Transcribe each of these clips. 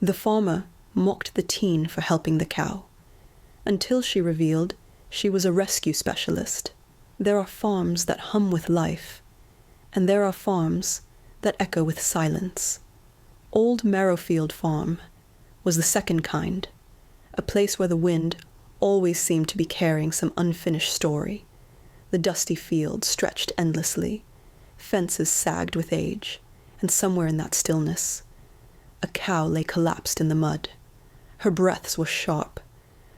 The farmer mocked the teen for helping the cow, until she revealed she was a rescue specialist. There are farms that hum with life, and there are farms that echo with silence. Old Merrowfield Farm was the second kind, a place where the wind always seemed to be carrying some unfinished story. The dusty fields stretched endlessly, fences sagged with age, and somewhere in that stillness, a cow lay collapsed in the mud. Her breaths were sharp,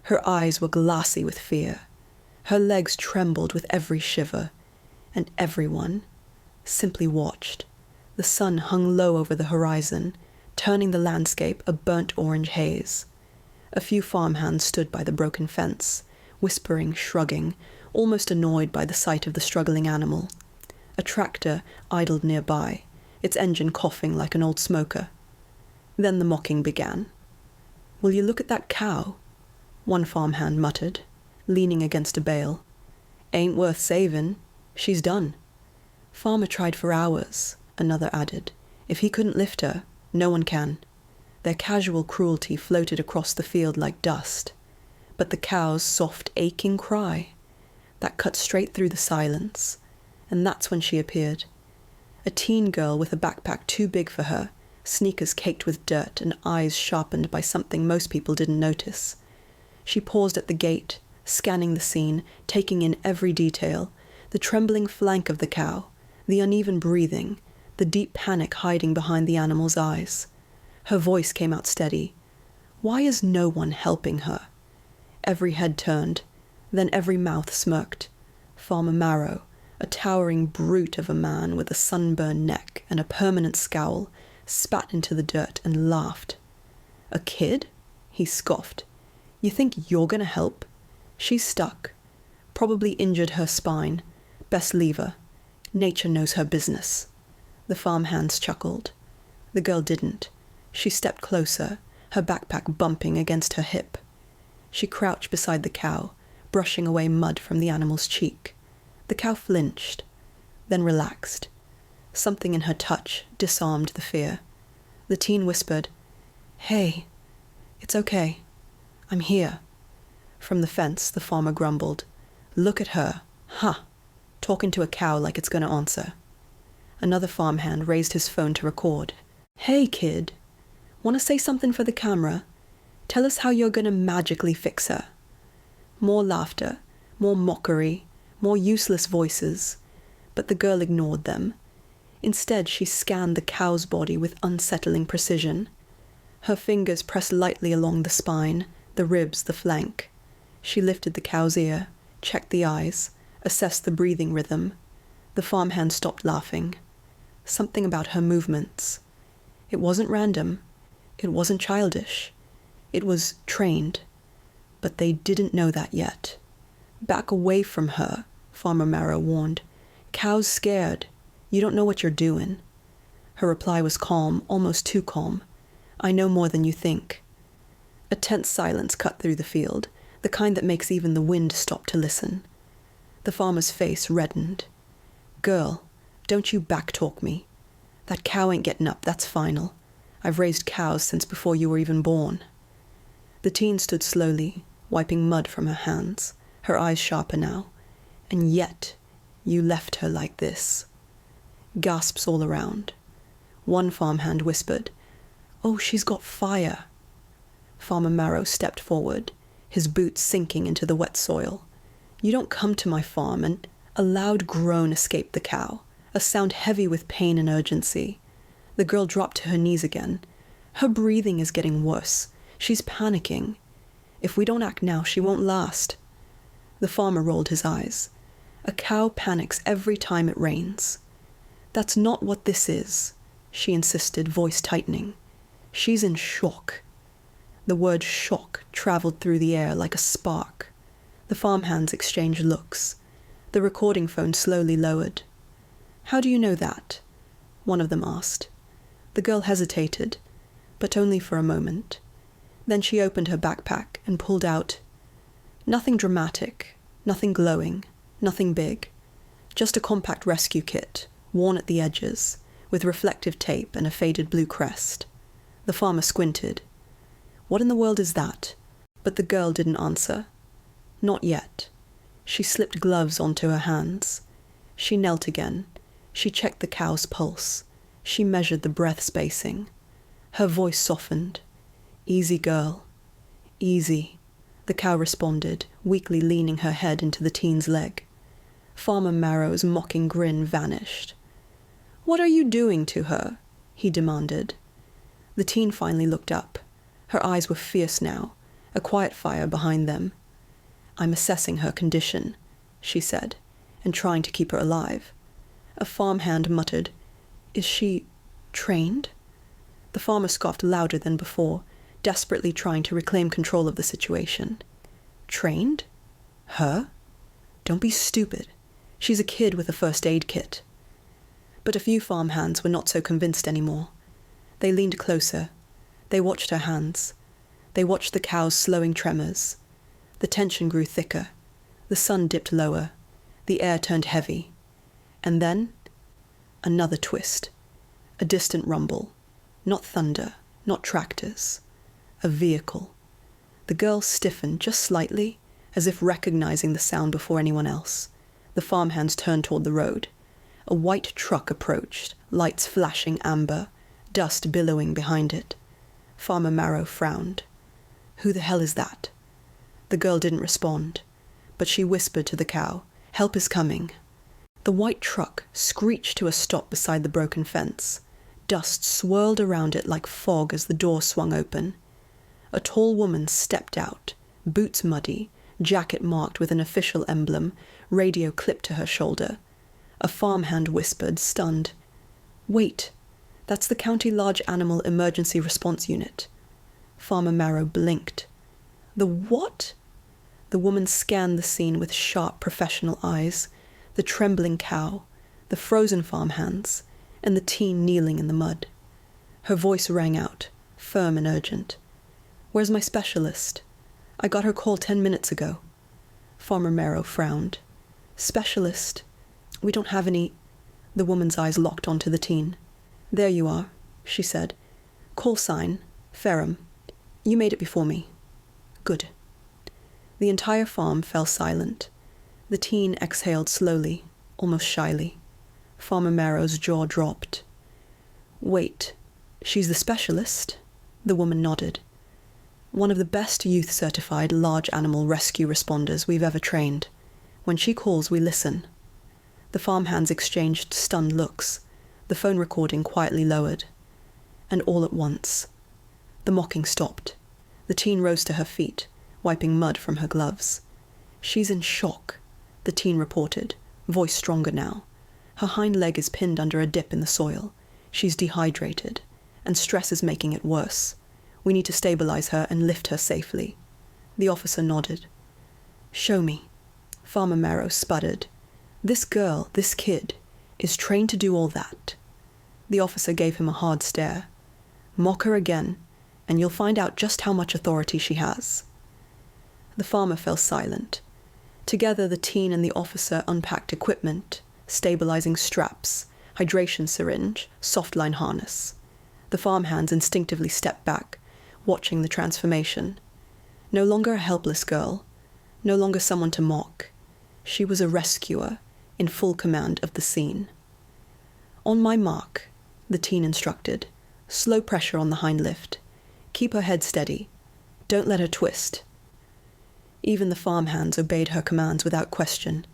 her eyes were glassy with fear, her legs trembled with every shiver, and everyone simply watched. The sun hung low over the horizon, turning the landscape a burnt orange haze. A few farmhands stood by the broken fence, whispering, shrugging, almost annoyed by the sight of the struggling animal. A tractor idled nearby, its engine coughing like an old smoker. Then the mocking began. "Will you look at that cow?" one farmhand muttered, leaning against a bale. "Ain't worth saving. She's done." "Farmer tried for hours," another added. "If he couldn't lift her, no one can." Their casual cruelty floated across the field like dust. But the cow's soft, aching cry, that cut straight through the silence, and that's when she appeared. A teen girl with a backpack too big for her, sneakers caked with dirt and eyes sharpened by something most people didn't notice. She paused at the gate, scanning the scene, taking in every detail, the trembling flank of the cow, the uneven breathing, the deep panic hiding behind the animal's eyes. Her voice came out steady. "Why is no one helping her?" Every head turned, then every mouth smirked. Farmer Marrow, a towering brute of a man with a sunburned neck and a permanent scowl, spat into the dirt and laughed. "A kid?" he scoffed. "You think you're gonna help? She's stuck. Probably injured her spine. Best leave her. Nature knows her business." The farmhands chuckled. The girl didn't. She stepped closer, her backpack bumping against her hip. She crouched beside the cow, brushing away mud from the animal's cheek. The cow flinched, then relaxed. Something in her touch disarmed the fear. The teen whispered, "Hey, it's okay. I'm here." From the fence, the farmer grumbled, "Look at her. Ha! Talking to a cow like it's going to answer." Another farmhand raised his phone to record. "Hey, kid. Want to say something for the camera? Tell us how you're going to magically fix her." More laughter, more mockery, more useless voices, but the girl ignored them. Instead, she scanned the cow's body with unsettling precision. Her fingers pressed lightly along the spine, the ribs, the flank. She lifted the cow's ear, checked the eyes, assessed the breathing rhythm. The farmhand stopped laughing. Something about her movements. It wasn't random. It wasn't childish. It was trained. But they didn't know that yet. "Back away from her," Farmer Marrow warned. "Cow's scared. You don't know what you're doing." Her reply was calm, almost too calm. "I know more than you think." A tense silence cut through the field, the kind that makes even the wind stop to listen. The farmer's face reddened. "Girl, don't you backtalk me. That cow ain't getting up, that's final. I've raised cows since before you were even born." The teen stood slowly, wiping mud from her hands, her eyes sharper now. "And yet, you left her like this." Gasps all around. One farmhand whispered, "Oh, she's got fire." Farmer Marrow stepped forward, his boots sinking into the wet soil. "You don't come to my farm," and a loud groan escaped the cow, a sound heavy with pain and urgency. The girl dropped to her knees again. Her breathing is getting worse. She's panicking. If we don't act now, she won't last. The farmer rolled his eyes. "A cow panics every time it rains." "That's not what this is," she insisted, voice tightening. "She's in shock." The word shock traveled through the air like a spark. The farmhands exchanged looks. The recording phone slowly lowered. "How do you know that?" one of them asked. The girl hesitated, but only for a moment. Then she opened her backpack and pulled out nothing dramatic, nothing glowing, nothing big, just a compact rescue kit, worn at the edges, with reflective tape and a faded blue crest. The farmer squinted. What in the world is that? But the girl didn't answer. Not yet. She slipped gloves onto her hands. She knelt again. She checked the cow's pulse. She measured the breath spacing. Her voice softened. "Easy, girl. Easy," the cow responded, weakly leaning her head into the teen's leg. Farmer Marrow's mocking grin vanished. "What are you doing to her?" he demanded. The teen finally looked up. Her eyes were fierce now, a quiet fire behind them. "I'm assessing her condition," she said, and trying to keep her alive. A farmhand muttered, "Is she trained?" The farmer scoffed louder than before, desperately trying to reclaim control of the situation. "Trained? Her? Don't be stupid. She's a kid with a first aid kit." But a few farmhands were not so convinced anymore. They leaned closer. They watched her hands. They watched the cow's slowing tremors. The tension grew thicker. The sun dipped lower. The air turned heavy. And then, another twist. A distant rumble. Not thunder, not tractors. A vehicle. The girl stiffened just slightly, as if recognizing the sound before anyone else. The farmhands turned toward the road. A white truck approached, lights flashing amber, dust billowing behind it. Farmer Marrow frowned. "Who the hell is that?" The girl didn't respond, but she whispered to the cow, "Help is coming." The white truck screeched to a stop beside the broken fence. Dust swirled around it like fog as the door swung open. A tall woman stepped out, boots muddy, jacket marked with an official emblem, radio clipped to her shoulder. A farmhand whispered, stunned, "Wait, that's the County Large Animal Emergency Response Unit." Farmer Marrow blinked. "The what?" The woman scanned the scene with sharp professional eyes, the trembling cow, the frozen farmhands, and the teen kneeling in the mud. Her voice rang out, firm and urgent. "Where's my specialist? I got her call 10 minutes ago." Farmer Marrow frowned. "Specialist? We don't have any." The woman's eyes locked onto the teen. "There you are," she said. "Call sign, Ferrum. You made it before me." "Good." The entire farm fell silent. The teen exhaled slowly, almost shyly. Farmer Marrow's jaw dropped. "Wait, she's the specialist?" The woman nodded. "One of the best youth-certified large animal rescue responders we've ever trained. When she calls, we listen." The farmhands exchanged stunned looks, the phone recording quietly lowered. And all at once, the mocking stopped. The teen rose to her feet, wiping mud from her gloves. "She's in shock," the teen reported, voice stronger now. "Her hind leg is pinned under a dip in the soil. She's dehydrated, and stress is making it worse. We need to stabilize her and lift her safely." The officer nodded. "Show me." Farmer Marrow sputtered. "This girl, this kid, is trained to do all that." The officer gave him a hard stare. "Mock her again, and you'll find out just how much authority she has." The farmer fell silent. Together the teen and the officer unpacked equipment, stabilizing straps, hydration syringe, soft-line harness. The farmhands instinctively stepped back, watching the transformation. No longer a helpless girl, no longer someone to mock. She was a rescuer, in full command of the scene. "On my mark," the teen instructed. "Slow pressure on the hind lift. Keep her head steady. Don't let her twist." Even the farmhands obeyed her commands without question.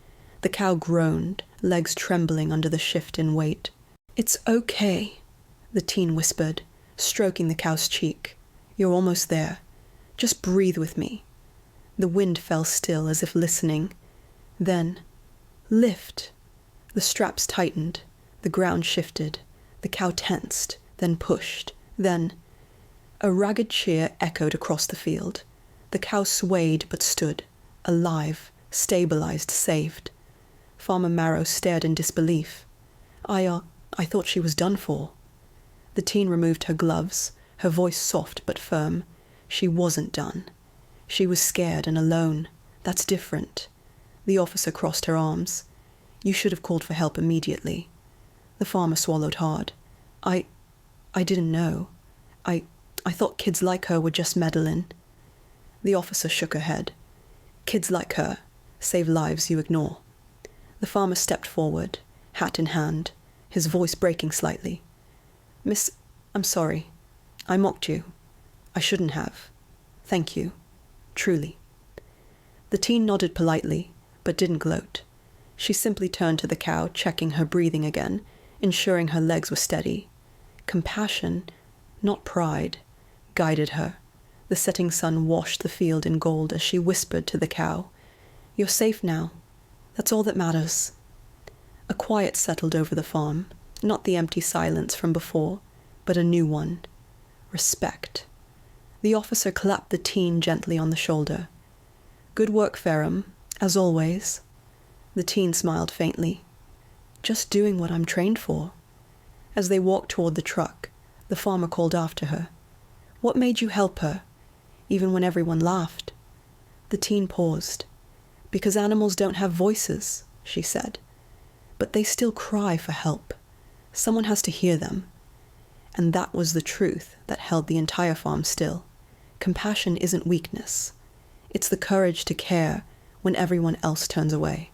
The cow groaned, legs trembling under the shift in weight. "It's okay," the teen whispered, stroking the cow's cheek. "You're almost there. Just breathe with me." The wind fell still as if listening. Then, "Lift." The straps tightened. The ground shifted. The cow tensed, then pushed, then... A ragged cheer echoed across the field. The cow swayed but stood, alive, stabilized, saved. Farmer Marrow stared in disbelief. I thought she was done for." The teen removed her gloves, her voice soft but firm. "She wasn't done. She was scared and alone. That's different." The officer crossed her arms. "You should have called for help immediately." The farmer swallowed hard. I didn't know. I I thought kids like her were just meddling." The officer shook her head. "Kids like her save lives you ignore." The farmer stepped forward, hat in hand, his voice breaking slightly. "Miss, I'm sorry. I mocked you. I shouldn't have. Thank you. Truly." The teen nodded politely, but didn't gloat. She simply turned to the cow, checking her breathing again, ensuring her legs were steady. Compassion, not pride, guided her. The setting sun washed the field in gold as she whispered to the cow, "You're safe now. That's all that matters." A quiet settled over the farm, not the empty silence from before, but a new one. Respect. The officer clapped the teen gently on the shoulder. "Good work, Ferrum, as always." The teen smiled faintly. "Just doing what I'm trained for." As they walked toward the truck, the farmer called after her, "What made you help her, even when everyone laughed?" The teen paused. "Because animals don't have voices," she said. "But they still cry for help. Someone has to hear them." And that was the truth that held the entire farm still. Compassion isn't weakness. It's the courage to care when everyone else turns away.